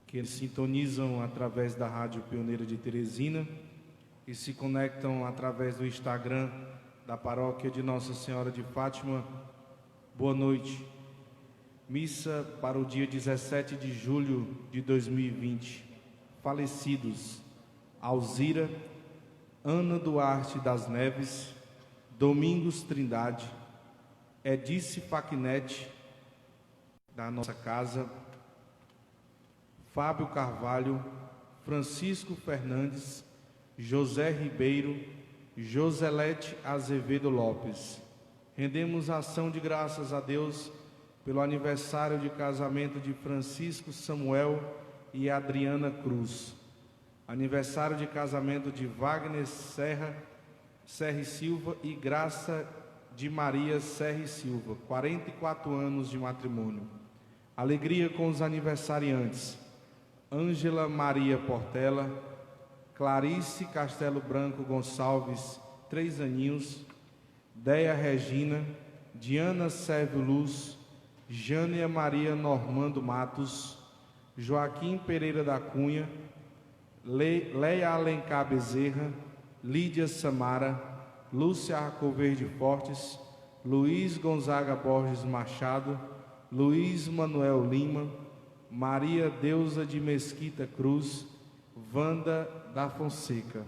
que sintonizam através da Rádio Pioneira de Teresina e se conectam através do Instagram da Paróquia de Nossa Senhora de Fátima. Boa noite. Missa para o dia 17 de julho de 2020. Falecidos: Alzira, Ana Duarte das Neves, Domingos Trindade, Edice Faquinete, da nossa casa, Fábio Carvalho, Francisco Fernandes, José Ribeiro, Joselete Azevedo Lopes. Rendemos ação de graças a Deus pelo aniversário de casamento de Francisco Samuel e Adriana Cruz, aniversário de casamento de Wagner Serra e Silva e Graça de Maria Serra e Silva, 44 anos de matrimônio. Alegria com os aniversariantes: Ângela Maria Portela, Clarice Castelo Branco Gonçalves, 3 aninhos, Deia Regina, Diana Sérvio Luz, Jânia Maria Normando Matos, Joaquim Pereira da Cunha, Leia Alencar Bezerra, Lídia Samara, Lúcia Arcoverde Fortes, Luiz Gonzaga Borges Machado, Luiz Manuel Lima, Maria Deusa de Mesquita Cruz, Wanda da Fonseca.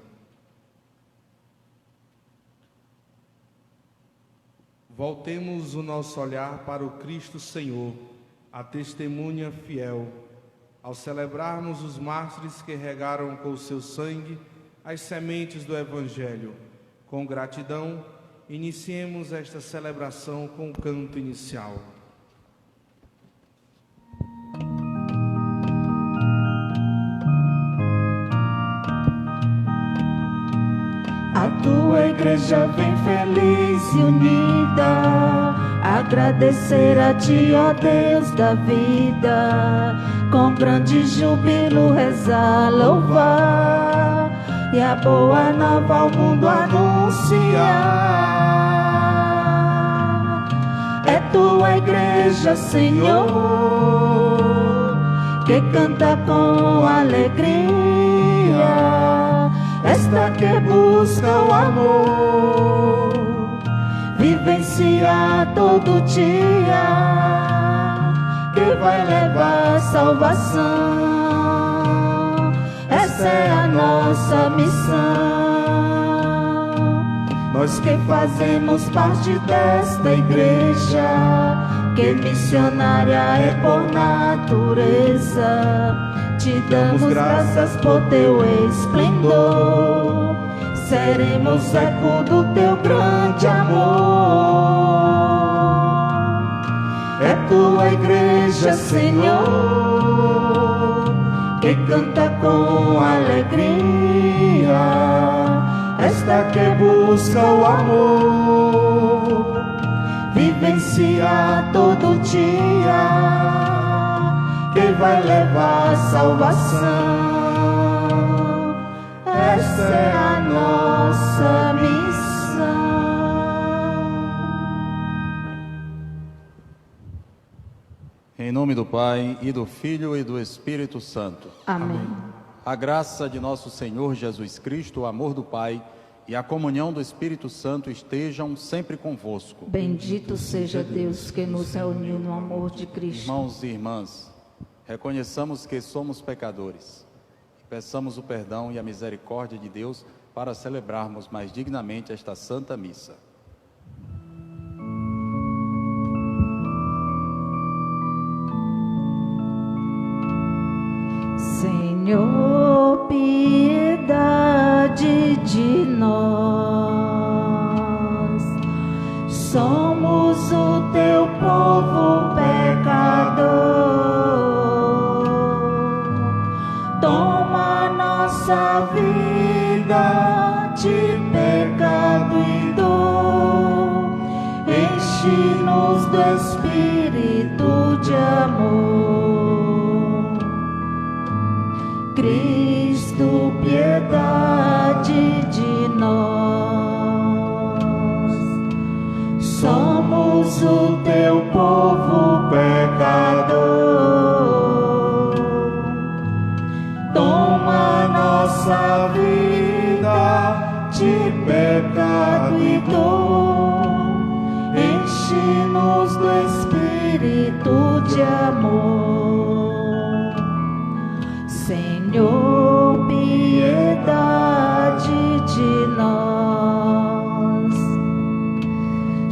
Voltemos o nosso olhar para o Cristo Senhor, a testemunha fiel, ao celebrarmos os mártires que regaram com o seu sangue as sementes do Evangelho. Com gratidão, iniciemos esta celebração com o canto inicial. A tua igreja vem feliz e unida, agradecer a ti, ó Deus da vida, com grande júbilo rezar, louvar, e a boa nova ao mundo anunciar. É tua igreja, Senhor, que canta com alegria, esta que busca o amor, vivenciar todo dia, que vai levar salvação. Essa é a nossa missão. Nós que fazemos parte desta igreja, que missionária é por natureza, te damos graças por teu esplendor, seremos eco do teu grande amor. É tua igreja, Senhor, que canta com alegria, esta que busca o amor, vivenciar todo dia, que vai levar salvação. Essa é a nossa missão. Em nome do Pai, e do Filho, e do Espírito Santo. Amém. A graça de nosso Senhor Jesus Cristo, o amor do Pai e a comunhão do Espírito Santo estejam sempre convosco. Bendito seja Deus que nos reuniu no amor de Cristo. Irmãos e irmãs, reconheçamos que somos pecadores e peçamos o perdão e a misericórdia de Deus para celebrarmos mais dignamente esta Santa Missa. Senhor, piedade de nós, somos o teu povo pecador. Toma nossa vida de pecado e dor, enche-nos do Espírito de amor. Cristo, piedade de nós, somos o teu povo pecador. nossa vida de pecado e dor, enche-nos do Espírito de amor. Senhor, piedade de nós.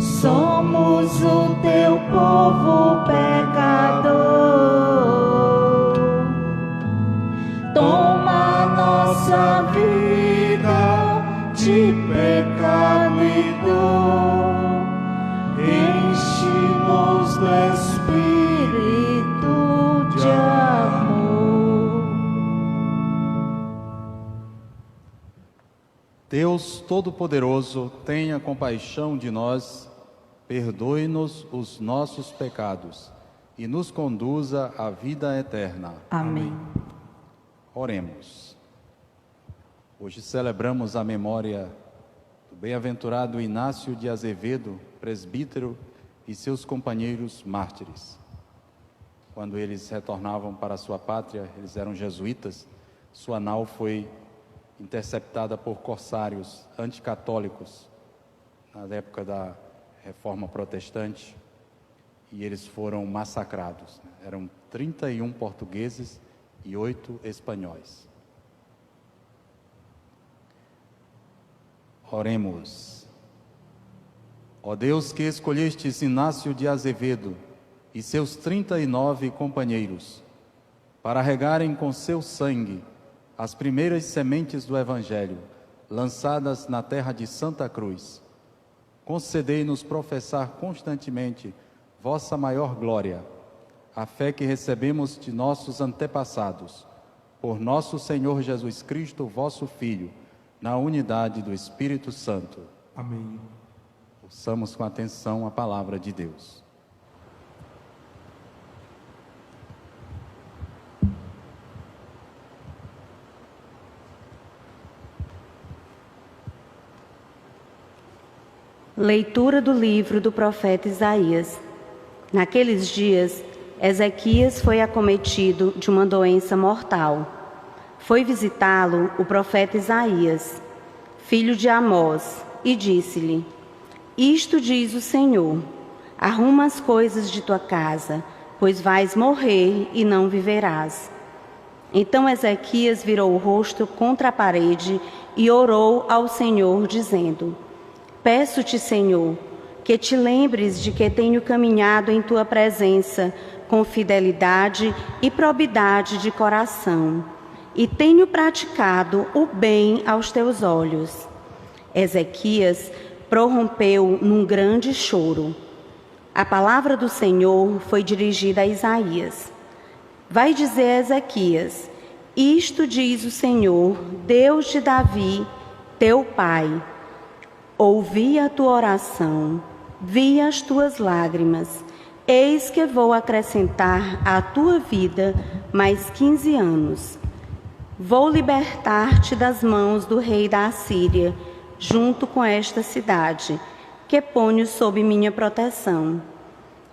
Somos o teu povo pecador. Toma nossa vida de pecado e dor, enche-nos do Espírito de amor. Deus Todo-Poderoso, tenha compaixão de nós, perdoe-nos os nossos pecados e nos conduza à vida eterna. Amém. Oremos. Hoje celebramos a memória do bem-aventurado Inácio de Azevedo, presbítero, e seus companheiros mártires. Quando eles retornavam para sua pátria, eles eram jesuítas, sua nau foi interceptada por corsários anticatólicos na época da Reforma Protestante, e eles foram massacrados. Eram 31 portugueses e 8 espanhóis. Oremos. Ó Deus, que escolhestes Inácio de Azevedo e seus 39 companheiros para regarem com seu sangue as primeiras sementes do Evangelho lançadas na terra de Santa Cruz, concedei-nos professar constantemente vossa maior glória, a fé que recebemos de nossos antepassados, por nosso Senhor Jesus Cristo, vosso Filho, na unidade do Espírito Santo. Amém. Ouçamos com atenção a palavra de Deus. Leitura do livro do profeta Isaías. Naqueles dias, Ezequias foi acometido de uma doença mortal. Foi visitá-lo o profeta Isaías, filho de Amós, e disse-lhe: Isto diz o Senhor: arruma as coisas de tua casa, pois vais morrer e não viverás. Então Ezequias virou o rosto contra a parede e orou ao Senhor, dizendo: Peço-te, Senhor, que te lembres de que tenho caminhado em tua presença com fidelidade e probidade de coração, e tenho praticado o bem aos teus olhos. Ezequias prorrompeu num grande choro. A palavra do Senhor foi dirigida a Isaías. Vai dizer a Ezequias: Isto diz o Senhor, Deus de Davi, teu pai. Ouvi a tua oração, vi as tuas lágrimas. Eis que vou acrescentar à tua vida mais 15 anos. Vou libertar-te das mãos do rei da Assíria, junto com esta cidade, que ponho sob minha proteção.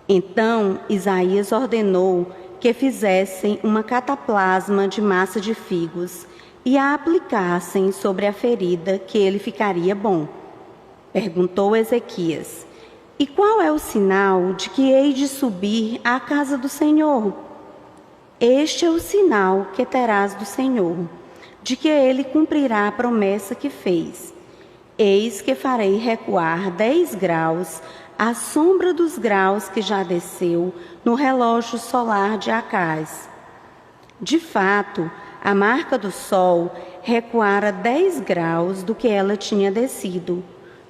Então Isaías ordenou que fizessem uma cataplasma de massa de figos e a aplicassem sobre a ferida, que ele ficaria bom. Perguntou Ezequias: E qual é o sinal de que hei de subir à casa do Senhor? Este é o sinal que terás do Senhor, de que ele cumprirá a promessa que fez. Eis que farei recuar 10 graus, à sombra dos graus que já desceu no relógio solar de Acás. De fato, a marca do sol recuara 10 graus do que ela tinha descido.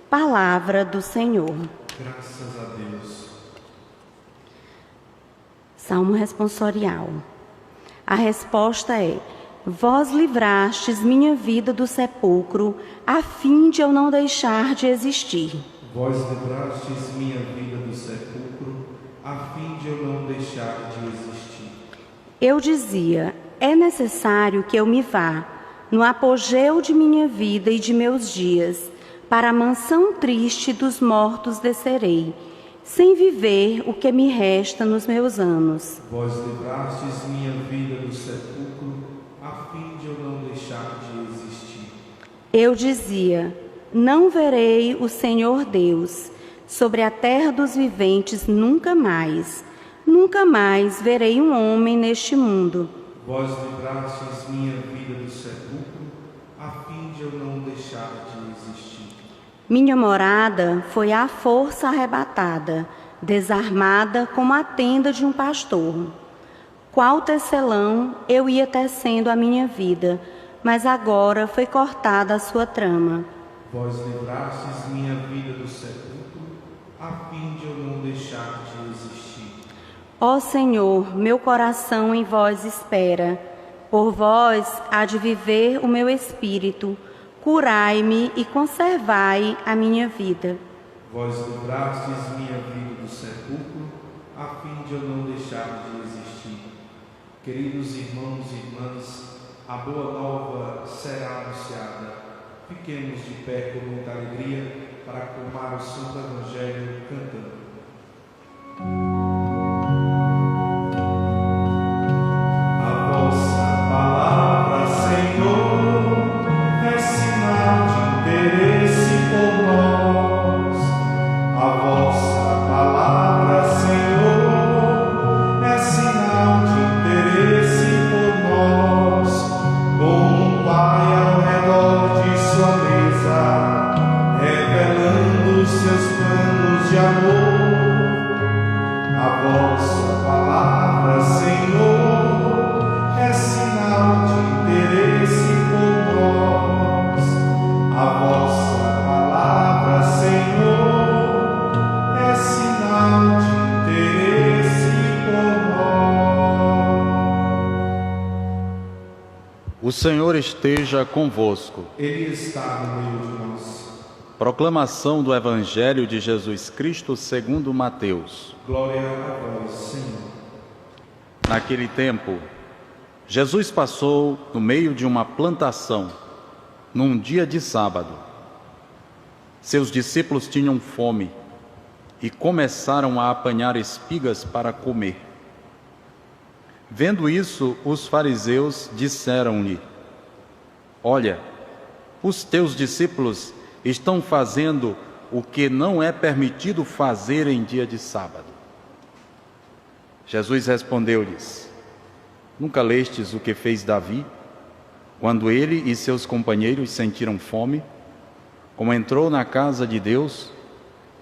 Palavra do Senhor. Graças a Deus. Salmo responsorial. A resposta é: Vós livrastes minha vida do sepulcro, a fim de eu não deixar de existir. Vós livrastes minha vida do sepulcro, a fim de eu não deixar de existir. Eu dizia: é necessário que eu me vá, no apogeu de minha vida e de meus dias, para a mansão triste dos mortos descerei, sem viver o que me resta nos meus anos. Vós livrastes minha vida do sepulcro, a fim de eu não deixar de existir. Eu dizia: não verei o Senhor Deus, sobre a terra dos viventes nunca mais. Nunca mais verei um homem neste mundo. Vós livrastes minha vida do sepulcro, a fim de eu não deixar de existir. Minha morada foi à força arrebatada, desarmada como a tenda de um pastor. Qual tecelão eu ia tecendo a minha vida, mas agora foi cortada a sua trama. Vós livrastes minha vida do sepulcro, a fim de eu não deixar de existir. Ó Senhor, meu coração em vós espera. Por vós há de viver o meu espírito. Curai-me e conservai a minha vida. Vós livrastes minha vida do sepulcro, a fim de eu não deixar de existir. Queridos irmãos e irmãs, a boa nova será anunciada. Fiquemos de pé com muita alegria para aclamar o Santo Evangelho cantando. O Senhor esteja convosco. Ele está no meio de nós. Proclamação do Evangelho de Jesus Cristo segundo Mateus. Glória a vós, Senhor. Naquele tempo, Jesus passou no meio de uma plantação, num dia de sábado. Seus discípulos tinham fome e começaram a apanhar espigas para comer. Vendo isso, os fariseus disseram-lhe: olha, os teus discípulos estão fazendo o que não é permitido fazer em dia de sábado. Jesus respondeu-lhes: nunca lestes o que fez Davi, quando ele e seus companheiros sentiram fome, como entrou na casa de Deus,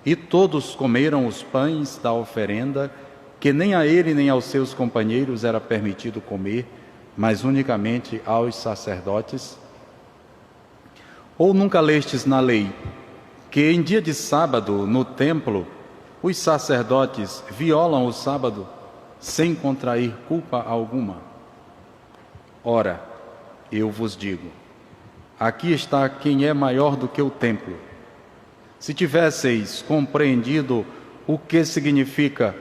e todos comeram os pães da oferenda, que nem a ele nem aos seus companheiros era permitido comer, mas unicamente aos sacerdotes? Ou nunca lestes na lei, que em dia de sábado, no templo, os sacerdotes violam o sábado, sem contrair culpa alguma? Ora, eu vos digo, aqui está quem é maior do que o templo. Se tivesseis compreendido o que significa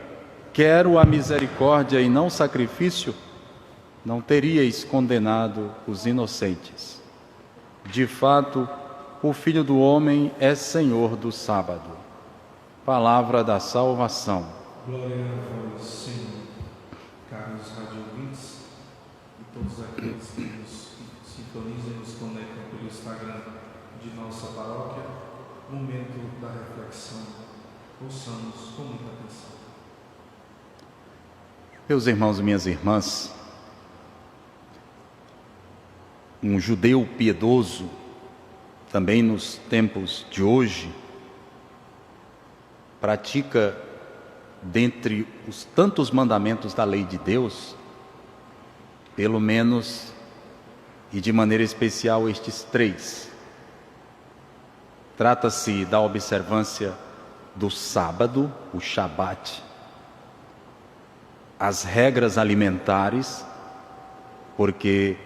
quero a misericórdia e não sacrifício, não teríeis condenado os inocentes. De fato, o Filho do Homem é Senhor do sábado. Palavra da salvação. Glória a vós, Senhor. Caros radiovintes e todos aqueles que nos sintonizam e nos conectam pelo Instagram de nossa paróquia, momento da reflexão. Ouçamos com muita atenção. Meus irmãos e minhas irmãs, um judeu piedoso, também nos tempos de hoje, pratica, dentre os tantos mandamentos da lei de Deus, pelo menos, e de maneira especial, estes 3. Trata-se da observância do sábado, o Shabat, as regras alimentares, porque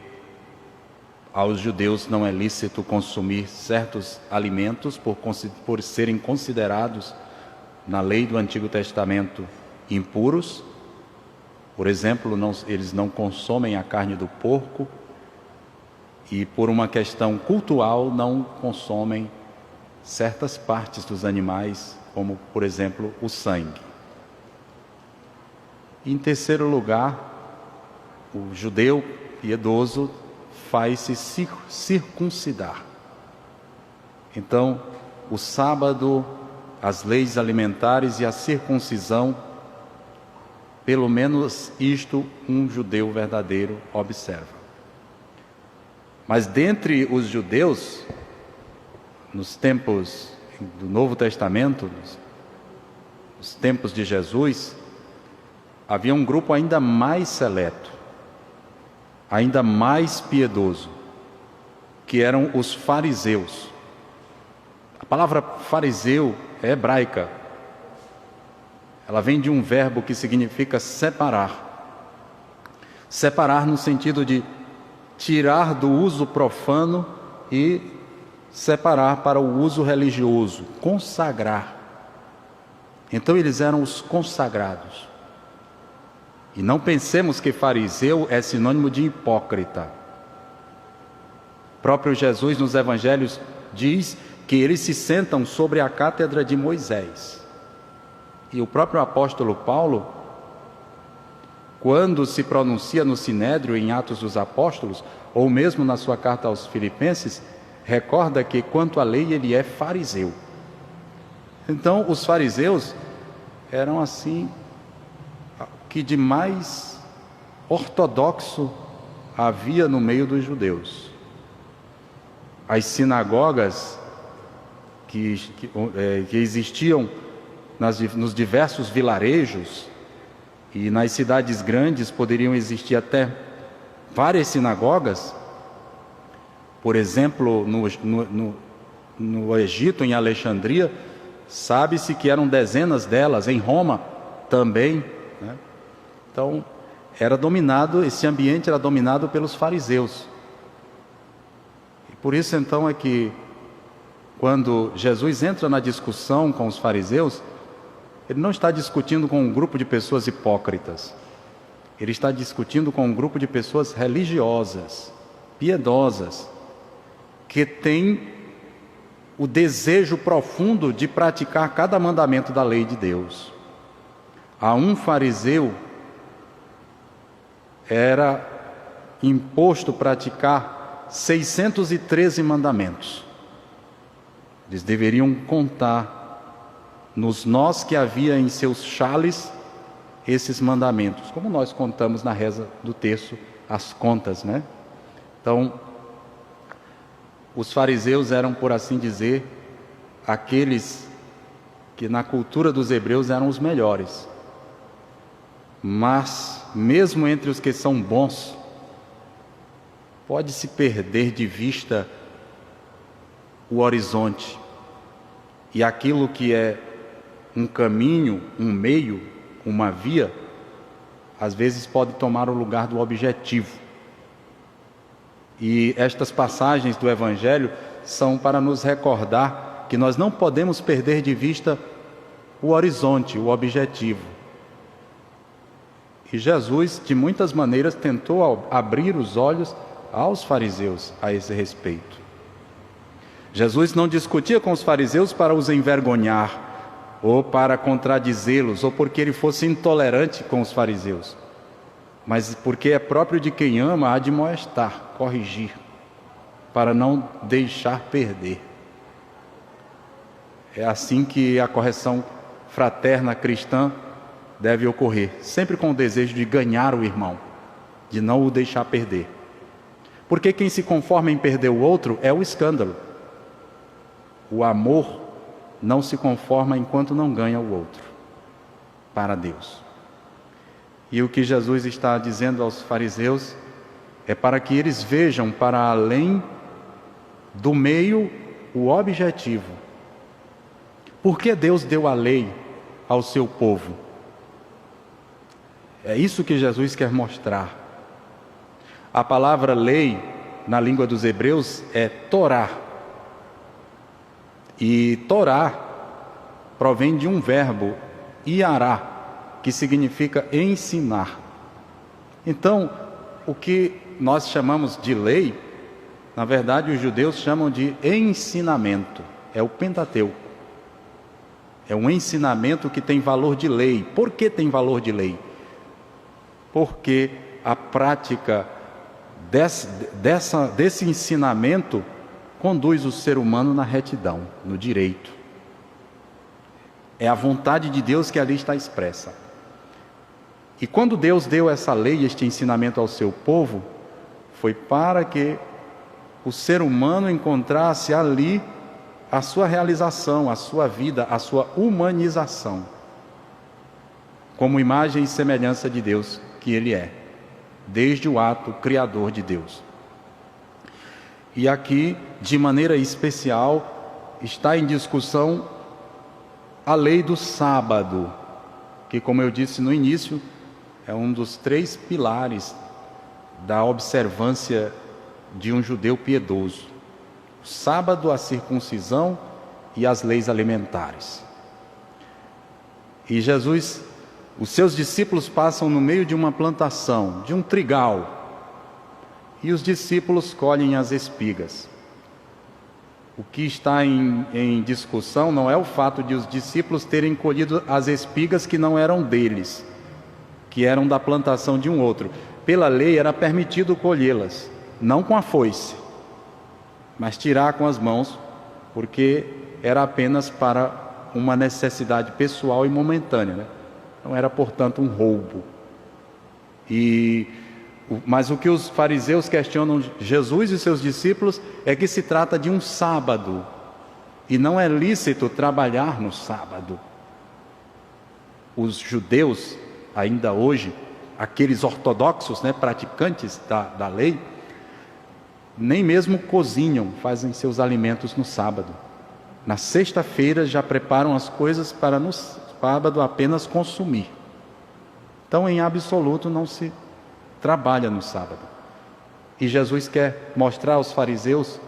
aos judeus não é lícito consumir certos alimentos por serem considerados, na lei do Antigo Testamento, impuros. Por exemplo, eles não consomem a carne do porco e, por uma questão cultural, não consomem certas partes dos animais, como, por exemplo, o sangue. Em terceiro lugar, o judeu piedoso faz-se circuncidar. Então, o sábado, as leis alimentares e a circuncisão, pelo menos isto um judeu verdadeiro observa. Mas dentre os judeus, nos tempos do Novo Testamento, nos tempos de Jesus, havia um grupo ainda mais seleto, ainda mais piedoso, que eram os fariseus. A palavra fariseu é hebraica. Ela vem de um verbo que significa separar. Separar no sentido de tirar do uso profano e separar para o uso religioso, consagrar. Então eles eram os consagrados. E não pensemos que fariseu é sinônimo de hipócrita. O próprio Jesus nos evangelhos diz que eles se sentam sobre a cátedra de Moisés. E o próprio apóstolo Paulo, quando se pronuncia no Sinédrio em Atos dos Apóstolos, ou mesmo na sua carta aos Filipenses, recorda que quanto à lei ele é fariseu. Então os fariseus eram assim, que de mais ortodoxo havia no meio dos judeus. As sinagogas que existiam nos diversos vilarejos e nas cidades grandes poderiam existir até várias sinagogas. Por exemplo, no Egito, em Alexandria, sabe-se que eram dezenas delas, em Roma também, né? Então, esse ambiente era dominado pelos fariseus. E por isso então é que, quando Jesus entra na discussão com os fariseus, ele não está discutindo com um grupo de pessoas hipócritas. Ele está discutindo com um grupo de pessoas religiosas, piedosas, que têm o desejo profundo de praticar cada mandamento da lei de Deus. A um fariseu era imposto praticar 613 mandamentos. Eles deveriam contar nos nós que havia em seus chales esses mandamentos, como nós contamos na reza do terço as contas, né? Então, os fariseus eram, por assim dizer, aqueles que na cultura dos hebreus eram os melhores. Mas, mesmo entre os que são bons, pode-se perder de vista o horizonte. E aquilo que é um caminho, um meio, uma via, às vezes pode tomar o lugar do objetivo. E estas passagens do Evangelho são para nos recordar que nós não podemos perder de vista o horizonte, o objetivo. E Jesus, de muitas maneiras, tentou abrir os olhos aos fariseus a esse respeito. Jesus não discutia com os fariseus para os envergonhar, ou para contradizê-los, ou porque ele fosse intolerante com os fariseus, mas porque é próprio de quem ama admoestar, corrigir, para não deixar perder. É assim que a correção fraterna cristã deve ocorrer, sempre com o desejo de ganhar o irmão, de não o deixar perder. Porque quem se conforma em perder o outro é o escândalo. O amor não se conforma enquanto não ganha o outro para Deus. E o que Jesus está dizendo aos fariseus é para que eles vejam para além do meio o objetivo. Por que Deus deu a lei ao seu povo? É isso que Jesus quer mostrar. A palavra lei, na língua dos hebreus, é Torá. E Torá provém de um verbo, iará, que significa ensinar. Então, o que nós chamamos de lei, na verdade os judeus chamam de ensinamento. É o Pentateuco. É um ensinamento que tem valor de lei. Por que tem valor de lei? Porque a prática desse ensinamento conduz o ser humano na retidão, no direito. É a vontade de Deus que ali está expressa. E quando Deus deu essa lei, este ensinamento ao seu povo, foi para que o ser humano encontrasse ali a sua realização, a sua vida, a sua humanização, como imagem e semelhança de Deus que Ele é, desde o ato criador de Deus. E aqui, de maneira especial, está em discussão a lei do sábado, que, como eu disse no início, é um dos 3 pilares da observância de um judeu piedoso: o sábado, a circuncisão e as leis alimentares. E Jesus, os seus discípulos passam no meio de uma plantação, de um trigal, e os discípulos colhem as espigas. O que está em discussão não é o fato de os discípulos terem colhido as espigas que não eram deles, que eram da plantação de um outro. Pela lei era permitido colhê-las, não com a foice, mas tirar com as mãos, porque era apenas para uma necessidade pessoal e momentânea, né? Não era, portanto, um roubo. Mas o que os fariseus questionam Jesus e seus discípulos é que se trata de um sábado, e não é lícito trabalhar no sábado. Os judeus, ainda hoje, aqueles ortodoxos, né, praticantes da lei, nem mesmo cozinham, fazem seus alimentos no sábado. Na sexta-feira já preparam as coisas para no sábado apenas consumir. Então, em absoluto, não se trabalha no sábado. E Jesus quer mostrar aos fariseus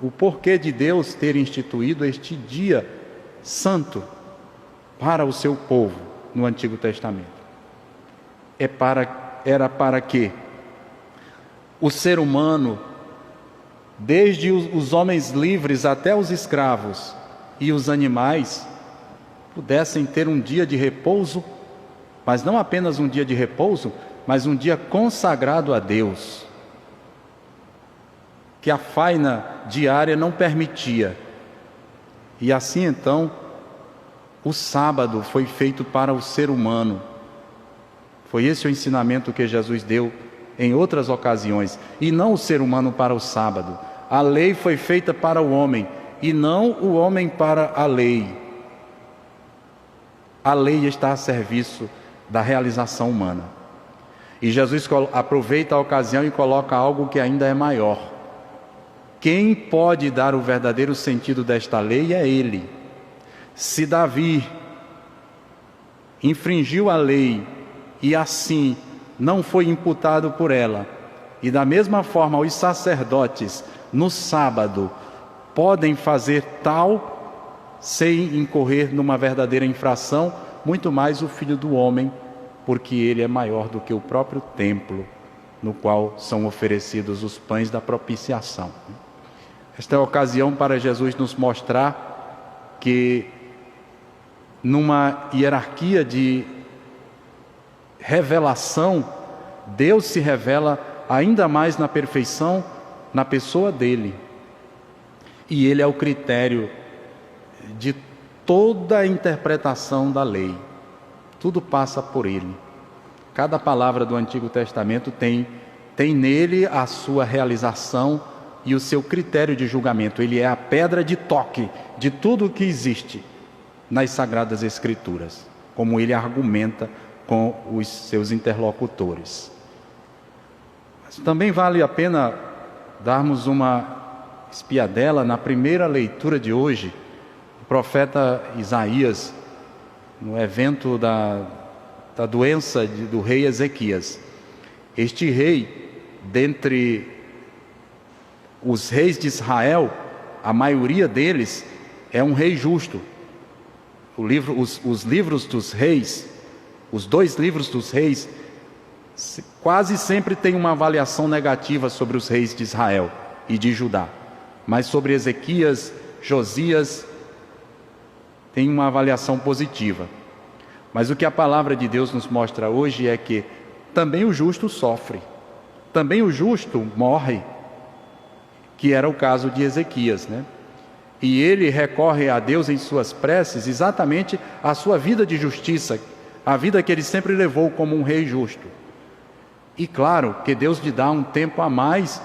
o porquê de Deus ter instituído este dia santo para o seu povo no Antigo Testamento. Era para que o ser humano, desde os homens livres até os escravos e os animais, pudessem ter um dia de repouso, mas não apenas um dia de repouso, mas um dia consagrado a Deus, que a faina diária não permitia. E assim então, o sábado foi feito para o ser humano. Foi esse o ensinamento que Jesus deu em outras ocasiões, e não o ser humano para o sábado. A lei foi feita para o homem, e não o homem para a lei. A lei está a serviço da realização humana. E Jesus aproveita a ocasião e coloca algo que ainda é maior. Quem pode dar o verdadeiro sentido desta lei é Ele. Se Davi infringiu a lei e assim não foi imputado por ela, e da mesma forma os sacerdotes no sábado podem fazer tal sem incorrer numa verdadeira infração, muito mais o Filho do Homem, porque ele é maior do que o próprio templo no qual são oferecidos os pães da propiciação. Esta é a ocasião para Jesus nos mostrar que numa hierarquia de revelação, Deus se revela ainda mais na perfeição na pessoa dele. E ele é o critério de toda a interpretação da lei. Tudo passa por ele. Cada palavra do Antigo Testamento tem nele a sua realização e o seu critério de julgamento. Ele é a pedra de toque de tudo o que existe nas Sagradas Escrituras, como ele argumenta com os seus interlocutores. Mas também vale a pena darmos uma espiadela na primeira leitura de hoje, o profeta Isaías, no evento da doença do rei Ezequias. Este rei, dentre os reis de Israel, a maioria deles é um rei justo. Os livros dos reis, os 2 livros dos reis, quase sempre têm uma avaliação negativa sobre os reis de Israel e de Judá. Mas sobre Ezequias, Josias, tem uma avaliação positiva. Mas o que a palavra de Deus nos mostra hoje é que também o justo sofre. também o justo morre, que era o caso de Ezequias, né? E ele recorre a Deus em suas preces exatamente à sua vida de justiça, a vida que ele sempre levou como um rei justo. E claro que Deus lhe dá um tempo a mais,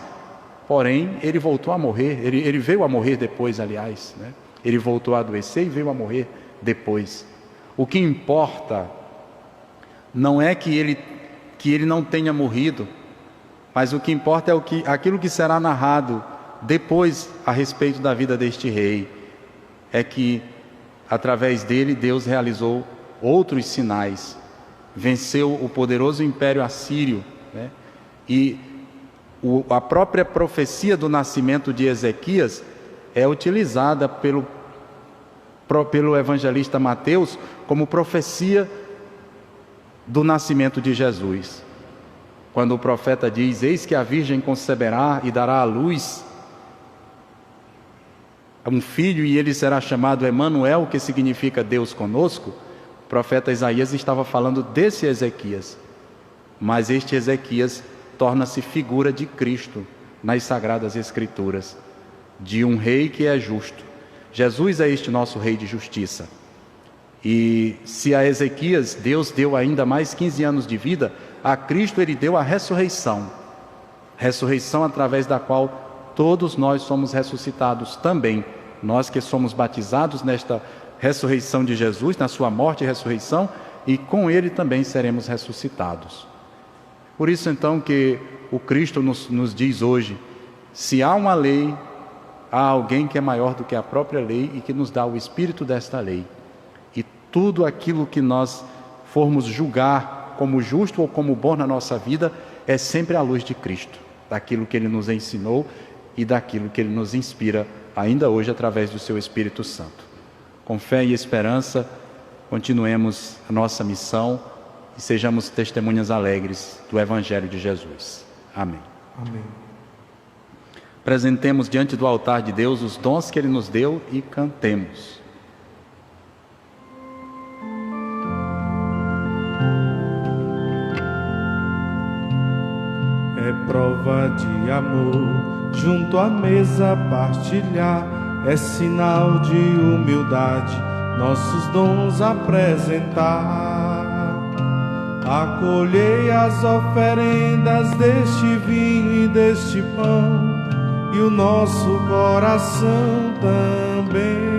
porém ele voltou a morrer, ele veio a morrer depois, aliás, né? Ele voltou a adoecer e veio a morrer depois. O que importa não é que ele não tenha morrido, mas o que importa é aquilo que será narrado depois a respeito da vida deste rei. É que através dele Deus realizou outros sinais, venceu o poderoso império assírio, né? E a própria profecia do nascimento de Ezequias é utilizada pelo evangelista Mateus como profecia do nascimento de Jesus. Quando o profeta diz: eis que a virgem conceberá e dará à luz um filho, e ele será chamado Emanuel, que significa Deus conosco, o profeta Isaías estava falando desse Ezequias. Mas este Ezequias torna-se figura de Cristo nas Sagradas Escrituras, de um rei que é justo. Jesus é este nosso rei de justiça. E se a Ezequias Deus deu ainda mais 15 anos de vida, a Cristo ele deu a ressurreição através da qual todos nós somos ressuscitados também. Nós que somos batizados nesta ressurreição de Jesus, na sua morte e ressurreição, e com ele também seremos ressuscitados. Por isso então que o Cristo nos diz hoje: se há uma lei, há alguém que é maior do que a própria lei e que nos dá o espírito desta lei. E tudo aquilo que nós formos julgar como justo ou como bom na nossa vida é sempre à luz de Cristo, daquilo que ele nos ensinou e daquilo que ele nos inspira ainda hoje através do seu Espírito Santo. Com fé e esperança, continuemos a nossa missão e sejamos testemunhas alegres do Evangelho de Jesus. Amém. Amém. Apresentemos diante do altar de Deus os dons que ele nos deu e cantemos. É prova de amor, junto à mesa partilhar, é sinal de humildade, nossos dons apresentar. Acolhei as oferendas deste vinho e deste pão, e o nosso coração também.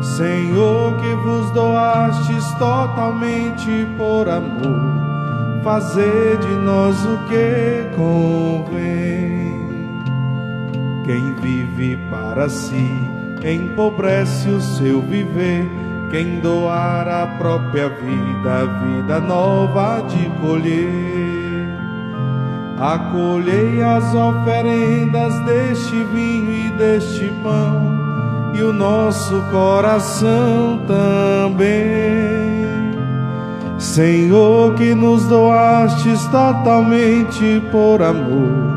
Senhor, que vos doastes totalmente por amor, fazer de nós o que convém. Quem vive para si empobrece o seu viver, quem doar a própria vida, a vida nova de colher. Acolhei as oferendas deste vinho e deste pão, e o nosso coração também. Senhor, que nos doastes totalmente por amor,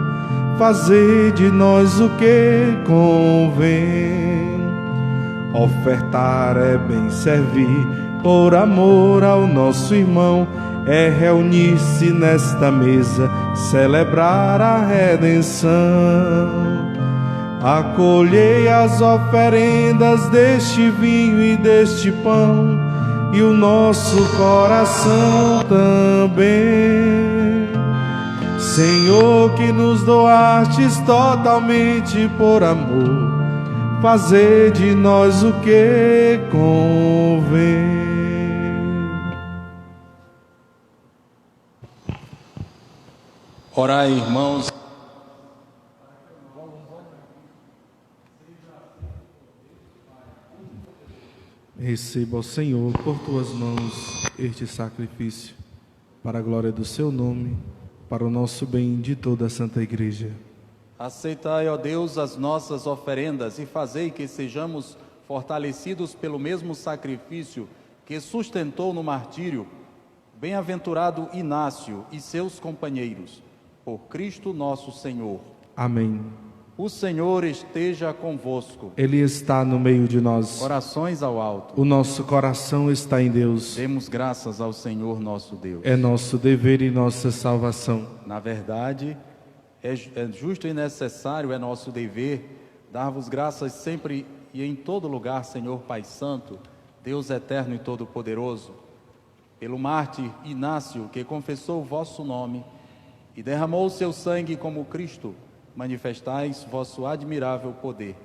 fazer de nós o que convém. Ofertar é bem servir, por amor ao nosso irmão, é reunir-se nesta mesa, celebrar a redenção. Acolhei as oferendas deste vinho e deste pão, e o nosso coração também. Senhor, que nos doastes totalmente por amor, fazer de nós o que convém. Orai, irmãos. Receba, ó Senhor, por tuas mãos este sacrifício, para a glória do seu nome, para o nosso bem de toda a Santa Igreja. Aceitai, ó Deus, as nossas oferendas e fazei que sejamos fortalecidos pelo mesmo sacrifício que sustentou no martírio bem-aventurado Inácio e seus companheiros. Por Cristo nosso Senhor. Amém. O Senhor esteja convosco. Ele está no meio de nós. Corações ao alto. O nosso coração está em Deus. Demos graças ao Senhor nosso Deus. É nosso dever e nossa salvação. Na verdade, é justo e necessário, é nosso dever, dar-vos graças sempre e em todo lugar, Senhor Pai Santo, Deus eterno e todo-poderoso, pelo mártir Inácio, que confessou o vosso nome e derramou o seu sangue como Cristo. Manifestais vosso admirável poder.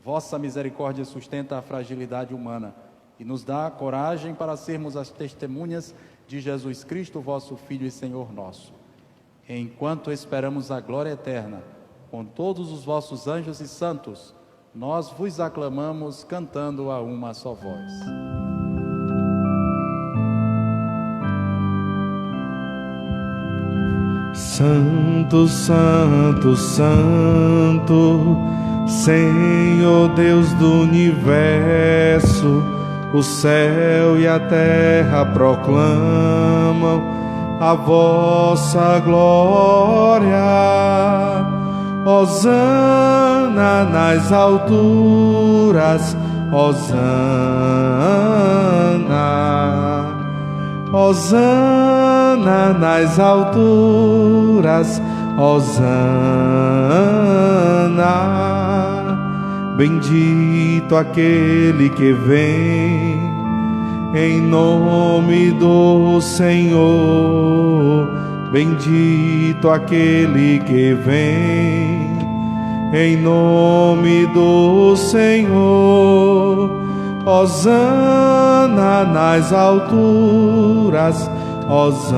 Vossa misericórdia sustenta a fragilidade humana e nos dá coragem para sermos as testemunhas de Jesus Cristo, vosso Filho e Senhor nosso. Enquanto esperamos a glória eterna, com todos os vossos anjos e santos, nós vos aclamamos cantando a uma só voz. Santo, Santo, Santo, Senhor Deus do universo, o céu e a terra proclamam a vossa glória. Hosana nas alturas, Hosana. Hosana nas alturas, Hosana. Bendito aquele que vem em nome do Senhor. Bendito aquele que vem em nome do Senhor. Hosana nas alturas, Hosana.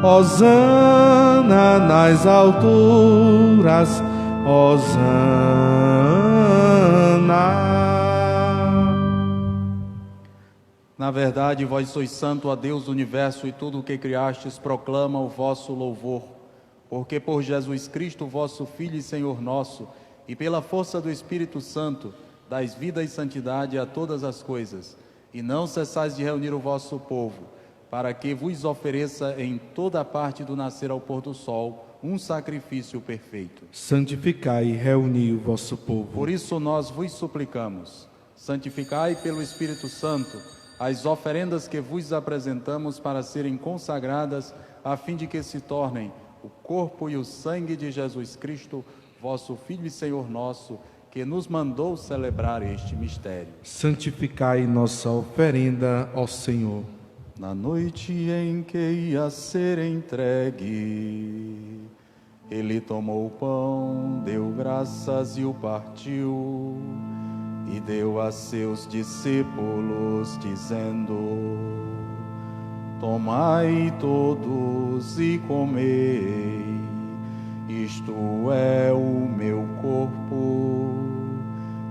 Hosana nas alturas, Hosana. Na verdade, vós sois santo, a Deus do universo, e tudo o que criastes proclama o vosso louvor. Porque por Jesus Cristo, vosso Filho e Senhor nosso, e pela força do Espírito Santo, dais vida e santidade a todas as coisas, e não cessais de reunir o vosso povo, para que vos ofereça em toda a parte do nascer ao pôr do sol um sacrifício perfeito. Santificai e reuni o vosso povo. Por isso nós vos suplicamos, santificai pelo Espírito Santo as oferendas que vos apresentamos para serem consagradas, a fim de que se tornem o corpo e o sangue de Jesus Cristo, vosso Filho e Senhor nosso, que nos mandou celebrar este mistério. Santificai nossa oferenda, ó Senhor. Na noite em que ia ser entregue, ele tomou o pão, deu graças e o partiu, e deu a seus discípulos, dizendo: tomai todos e comei, isto é o meu corpo,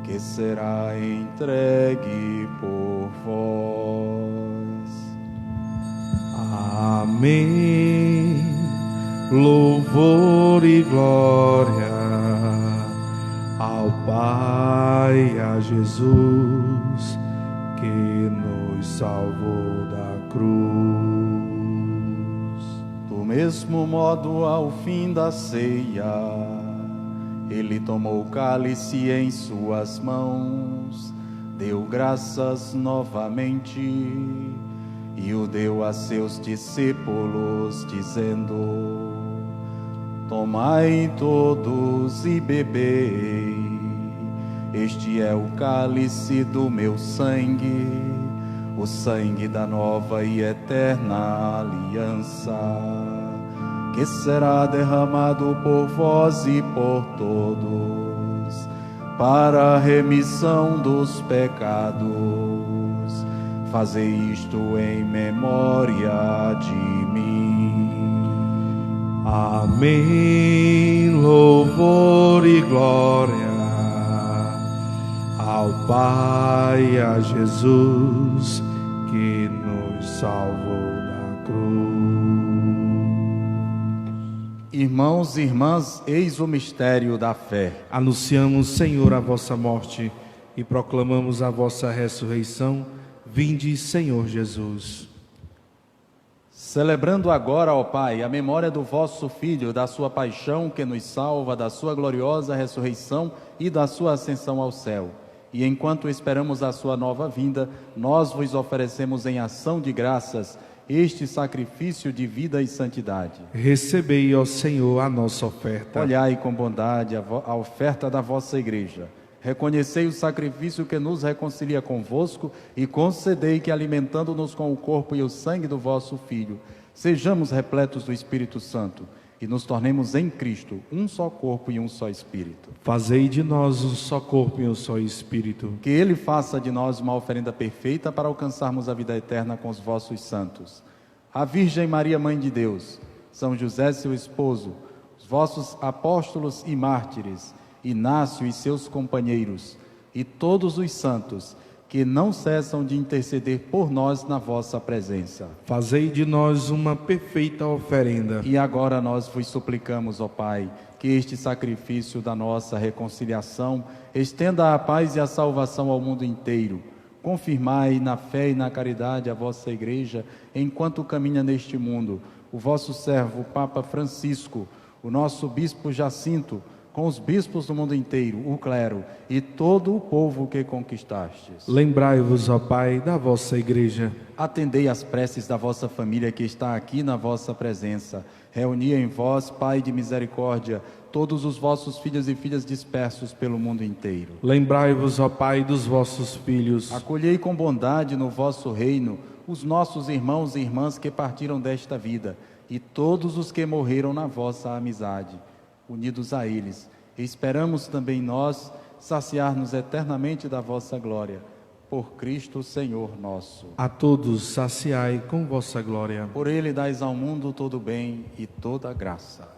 que será entregue por vós. Amém. Louvor e glória ao Pai, a Jesus, que nos salvou da cruz. Do mesmo modo, ao fim da ceia, ele tomou o cálice em suas mãos, deu graças novamente e o deu a seus discípulos, dizendo: tomai todos e bebei, este é o cálice do meu sangue, o sangue da nova e eterna aliança, que será derramado por vós e por todos, para a remissão dos pecados. Fazei isto em memória de mim. Amém. Louvor e glória ao Pai, a Jesus, que nos salvou da cruz. Irmãos e irmãs, eis o mistério da fé. Anunciamos, Senhor, a vossa morte e proclamamos a vossa ressurreição. Vinde, Senhor Jesus. Celebrando agora, ó Pai, a memória do vosso Filho, da sua paixão que nos salva, da sua gloriosa ressurreição e da sua ascensão ao céu. E enquanto esperamos a sua nova vinda, nós vos oferecemos em ação de graças este sacrifício de vida e santidade. Recebei, ó Senhor, a nossa oferta. Olhai com bondade a oferta da vossa Igreja. Reconhecei o sacrifício que nos reconcilia convosco e concedei que, alimentando-nos com o corpo e o sangue do vosso Filho, sejamos repletos do Espírito Santo e nos tornemos em Cristo um só corpo e um só Espírito. Fazei de nós um só corpo e um só Espírito. Que Ele faça de nós uma oferenda perfeita para alcançarmos a vida eterna com os vossos santos. A Virgem Maria, Mãe de Deus, São José, seu esposo, os vossos apóstolos e mártires, Inácio e seus companheiros, e todos os santos, que não cessam de interceder por nós na vossa presença. Fazei de nós uma perfeita oferenda. E agora nós vos suplicamos, ó Pai, que este sacrifício da nossa reconciliação estenda a paz e a salvação ao mundo inteiro. Confirmai na fé e na caridade a vossa Igreja, enquanto caminha neste mundo, o vosso servo, o Papa Francisco, o nosso Bispo Jacinto, com os bispos do mundo inteiro, o clero e todo o povo que conquistastes. Lembrai-vos, ó Pai, da vossa Igreja. Atendei as preces da vossa família que está aqui na vossa presença. Reuni em vós, Pai de misericórdia, todos os vossos filhos e filhas dispersos pelo mundo inteiro. Lembrai-vos, ó Pai, dos vossos filhos. Acolhei com bondade no vosso reino os nossos irmãos e irmãs que partiram desta vida e todos os que morreram na vossa amizade. Unidos a eles, esperamos também nós saciar-nos eternamente da vossa glória. Por Cristo, Senhor nosso. A todos saciai com vossa glória. Por Ele dais ao mundo todo bem e toda graça.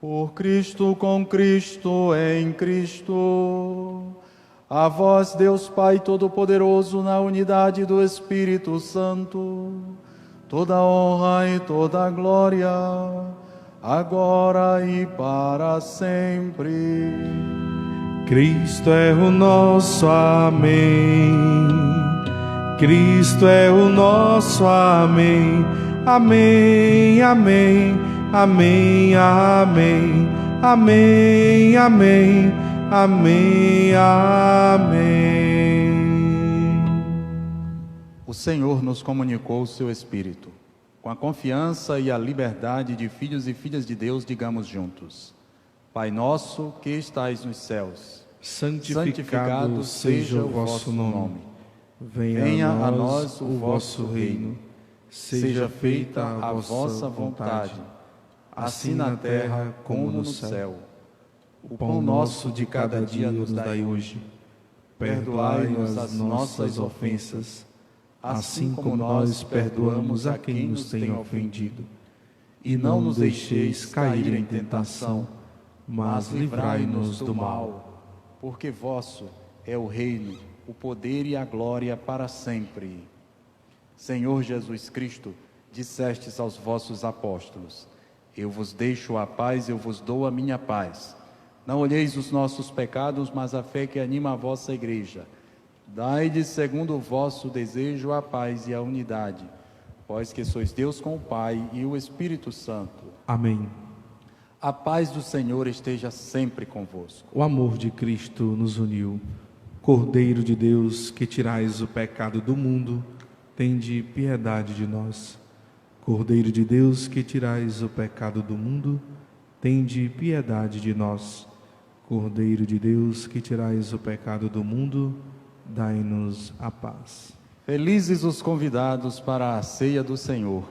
Por Cristo, com Cristo, em Cristo. A vós, Deus Pai Todo-Poderoso, na unidade do Espírito Santo, toda honra e toda glória, agora e para sempre. Cristo é o nosso amém. Cristo é o nosso amém. Amém, amém, amém, amém, amém, amém, amém, amém. O Senhor nos comunicou o seu Espírito. Com a confiança e a liberdade de filhos e filhas de Deus, digamos juntos: Pai nosso que estais nos céus, santificado seja o vosso nome. Venha a nós o vosso reino. Seja feita a vossa vontade, assim na terra como no céu. O pão nosso de cada dia nos dai hoje. Perdoai-nos as nossas ofensas, assim como nós perdoamos a quem nos tem ofendido. E não nos deixeis cair em tentação, mas livrai-nos do mal. Porque vosso é o reino, o poder e a glória para sempre. Senhor Jesus Cristo, dissestes aos vossos apóstolos: eu vos deixo a paz, eu vos dou a minha paz. Não olheis os nossos pecados, mas a fé que anima a vossa Igreja. Dai-lhe, segundo o vosso desejo, a paz e a unidade, vós que sois Deus com o Pai e o Espírito Santo. Amém. A paz do Senhor esteja sempre convosco. O amor de Cristo nos uniu. Cordeiro de Deus, que tirais o pecado do mundo, tende piedade de nós. Cordeiro de Deus, que tirais o pecado do mundo, tende piedade de nós. Cordeiro de Deus, que tirais o pecado do mundo, dai-nos a paz. Felizes os convidados para a ceia do Senhor.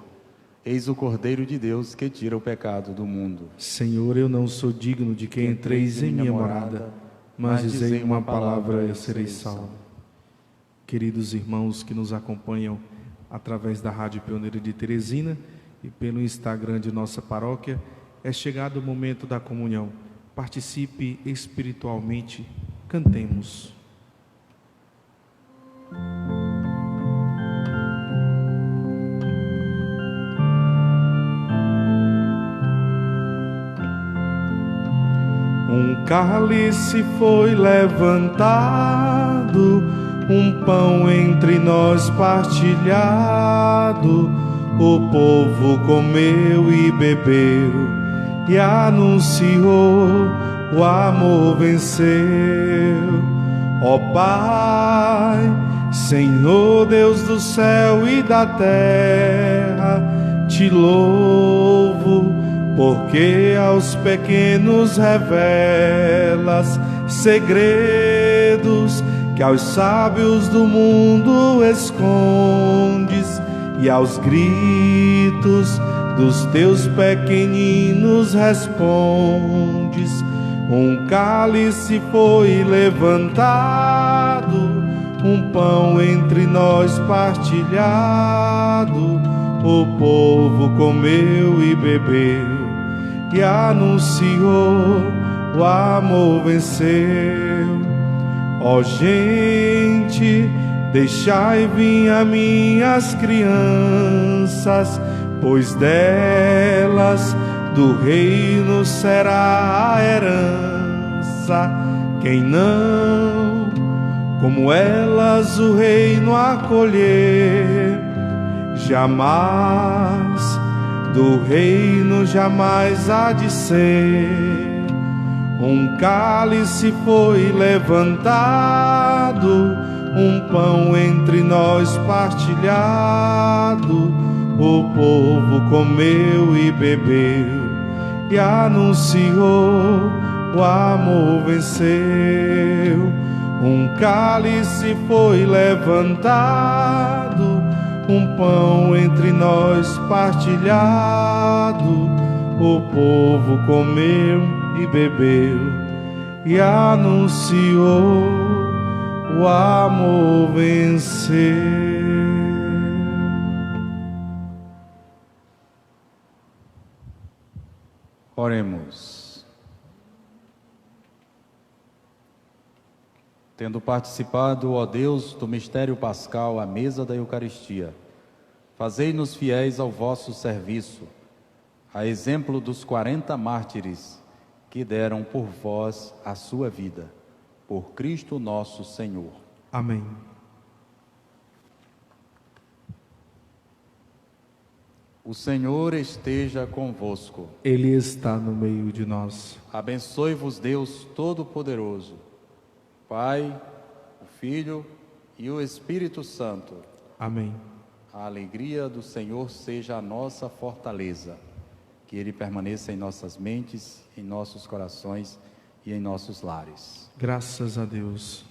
Eis o Cordeiro de Deus que tira o pecado do mundo. Senhor, eu não sou digno de que entreis em minha morada, mas dizei uma palavra e eu serei salvo. Queridos irmãos que nos acompanham através da Rádio Pioneira de Teresina e pelo Instagram de nossa paróquia, é chegado o momento da comunhão. Participe espiritualmente, cantemos. Um cálice foi levantado, um pão entre nós partilhado, o povo comeu e bebeu e anunciou, o amor venceu. Ó Pai, Senhor Deus do céu e da terra, te louvo, porque aos pequenos revelas segredos que aos sábios do mundo escondes, e aos gritos dos teus pequeninos respondes. Um cálice foi levantado, um pão entre nós partilhado, o povo comeu e bebeu e anunciou, o amor venceu. Ó gente, deixai vir a minhas crianças, pois delas do reino será a herança. Quem não, como elas, o reino acolher, jamais do reino jamais há de ser. Um cálice foi levantado, um pão entre nós partilhado, o povo comeu e bebeu e anunciou, o amor venceu. Um cálice foi levantado, um pão entre nós partilhado, o povo comeu e bebeu e anunciou, o amor venceu. Oremos. Tendo participado, ó Deus, do mistério pascal à mesa da Eucaristia, fazei-nos fiéis ao vosso serviço, a exemplo dos 40 mártires que deram por vós a sua vida, por Cristo nosso Senhor. Amém. O Senhor esteja convosco. Ele está no meio de nós. Abençoe-vos Deus Todo-Poderoso, Pai, o Filho e o Espírito Santo. Amém. A alegria do Senhor seja a nossa fortaleza. Que Ele permaneça em nossas mentes, em nossos corações e em nossos lares. Graças a Deus.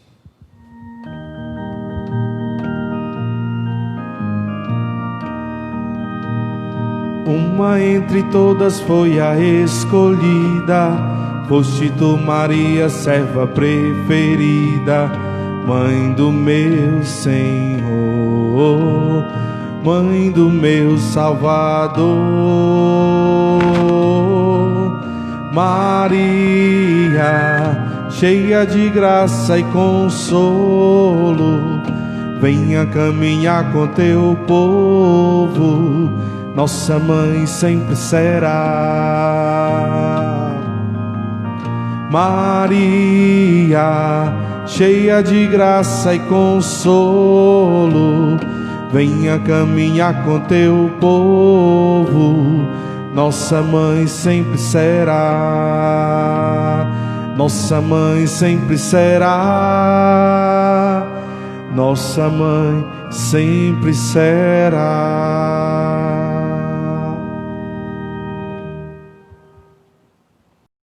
Uma entre todas foi a escolhida, foste tu, Maria, serva preferida, mãe do meu Senhor, mãe do meu Salvador. Maria, cheia de graça e consolo, venha caminhar com teu povo, nossa mãe sempre será. Maria, cheia de graça e consolo, venha caminhar com teu povo, nossa mãe sempre será. Nossa mãe sempre será. Nossa mãe sempre será.